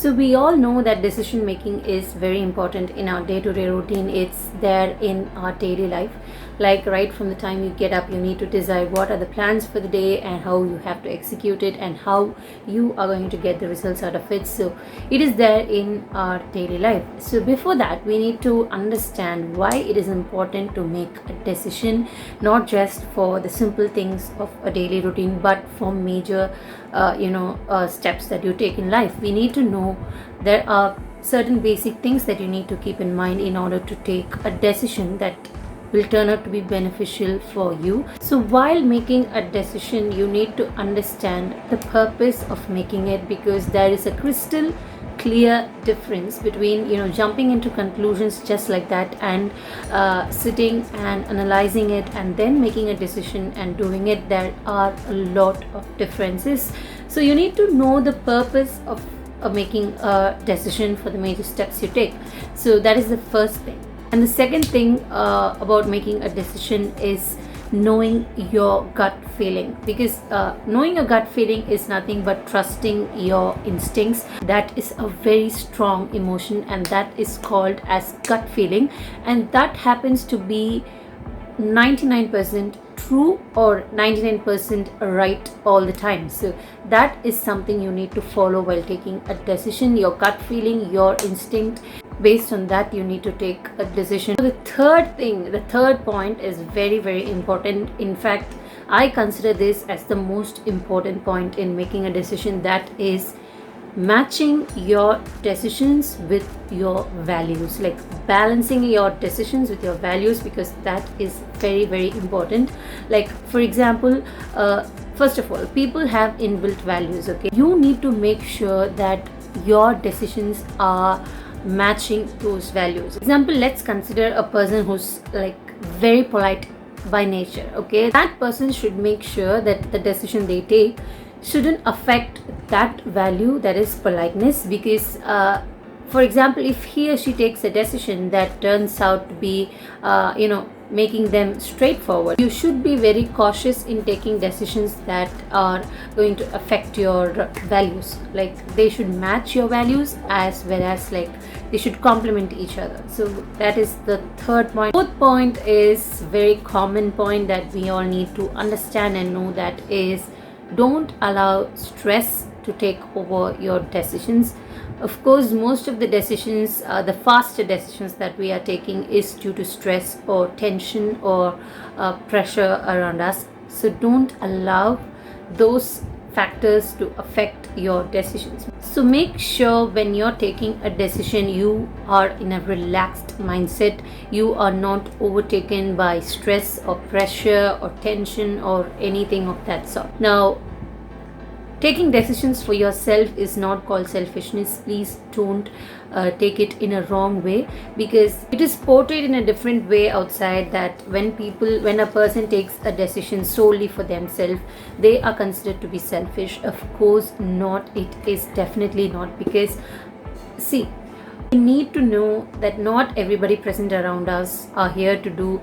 So we all know that decision making is very important in our day-to-day routine. It's there in our daily life. Like right from the time you get up, you need to decide what are the plans for the day and how you have to execute it and how you are going to get the results out of it. So it is there in our daily life. So before that, we need to understand why it is important to make a decision, not just for the simple things of a daily routine, but for major steps that you take in life. We need to know there are certain basic things that you need to keep in mind in order to take a decision that will turn out to be beneficial for you. So while making a decision, you need to understand the purpose of making it, because there is a crystal clear difference between jumping into conclusions just like that and sitting and analyzing it and then making a decision and doing it. There are a lot of differences. So you need to know the purpose of making a decision for the major steps you take. So that is the first thing. And the second thing about making a decision is knowing your gut feeling, because knowing your gut feeling is nothing but trusting your instincts. That is a very strong emotion, and that is called as gut feeling, and that happens to be 99% true or 99% right all the time. So that is something you need to follow while taking a decision. Your gut feeling, your instinct, based on that you need to take a decision. So the third point is very, very important. In fact, I consider this as the most important point in making a decision. That is matching your decisions with your values, like balancing your decisions with your values, because that is very, very important. Like for example, first of all, people have inbuilt values. Okay, you need to make sure that your decisions are matching those values. Example, let's consider a person who's like very polite by nature. Okay, that person should make sure that the decision they take shouldn't affect that value, that is politeness, because for example, if he or she takes a decision that turns out to be making them straightforward, you should be very cautious in taking decisions that are going to affect your values. Like they should match your values as well as like they should complement each other. So that is the third point. Fourth point is very common point that we all need to understand and know, that is, don't allow stress to take over your decisions. Of course, most of the decisions, the faster decisions that we are taking is due to stress or tension or pressure around us. So don't allow those factors to affect your decisions. So make sure when you're taking a decision, you are in a relaxed mindset. You are not overtaken by stress or pressure or tension or anything of that sort. Now, taking decisions for yourself is not called selfishness. Please don't take it in a wrong way, because it is portrayed in a different way outside, that when a person takes a decision solely for themselves, they are considered to be selfish. Of course not. It is definitely not, because see, we need to know that not everybody present around us are here to do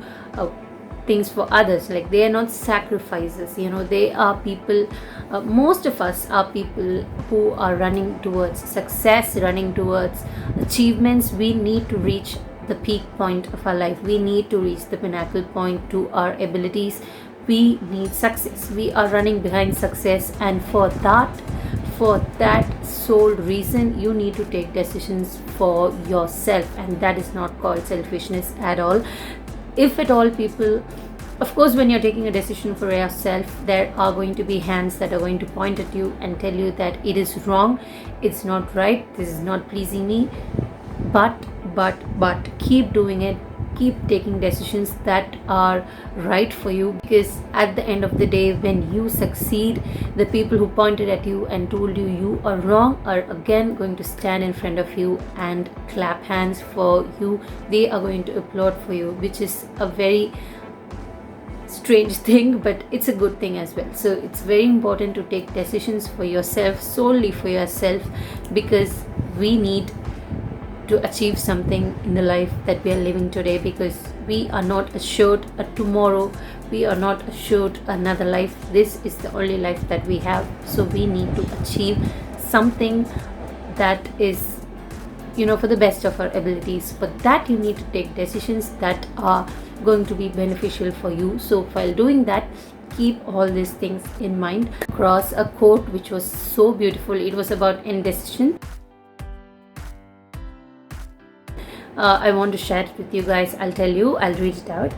things for others. Like they are not sacrifices, they are people. Most of us are people who are running towards success, running towards achievements. We need to reach the peak point of our life. We need to reach the pinnacle point to our abilities. We need success. We are running behind success, and for that sole reason, you need to take decisions for yourself, and that is not called selfishness at all. If at all, people, of course, when you're taking a decision for yourself, there are going to be hands that are going to point at you and tell you that it is wrong, it's not right, this is not pleasing me. But keep doing it. Keep taking decisions that are right for you, because at the end of the day, when you succeed, the people who pointed at you and told you you are wrong are again going to stand in front of you and clap hands for you. They are going to applaud for you, which is a very strange thing, but it's a good thing as well. So it's very important to take decisions for yourself, solely for yourself, because we need to achieve something in the life that we are living today, because we are not assured a tomorrow, we are not assured another life. This is the only life that we have, so we need to achieve something that is, for the best of our abilities. For that, you need to take decisions that are going to be beneficial for you. So while doing that, keep all these things in mind. Across a quote which was so beautiful. It was about indecision. I want to share it with you guys. I'll read it out.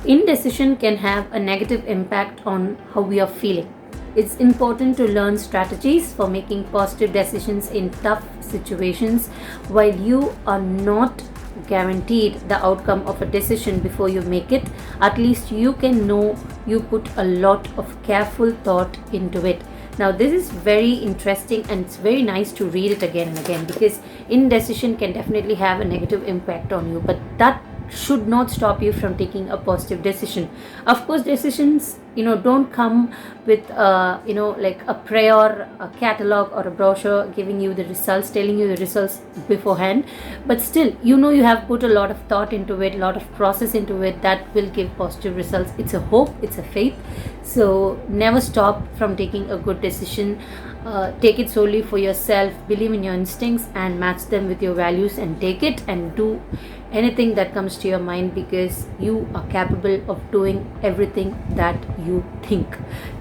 Indecision can have a negative impact on how we are feeling. It's important to learn strategies for making positive decisions in tough situations. While you are not guaranteed the outcome of a decision before you make it, at least you can know you put a lot of careful thought into it. Now, this is very interesting and it's very nice to read it again and again, because indecision can definitely have a negative impact on you, but that should not stop you from taking a positive decision. Of course, decisions don't come with like a prayer, a catalog, or a brochure giving you the results, telling you the results beforehand, but still you have put a lot of thought into it, a lot of process into it, that will give positive results. It's a hope, it's a faith. So never stop from taking a good decision. Take it solely for yourself, believe in your instincts and match them with your values, and take it and do anything that comes to your mind, because you are capable of doing everything that you think,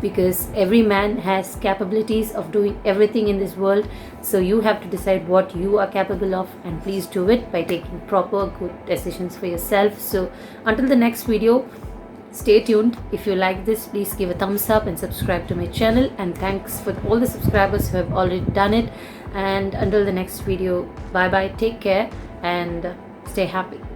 because every man has capabilities of doing everything in this world. So you have to decide what you are capable of, and please do it by taking proper good decisions for yourself. So until the next video, stay tuned. If you like this, please give a thumbs up and subscribe to my channel, and thanks for all the subscribers who have already done it. And until the next video, bye bye, take care and stay happy.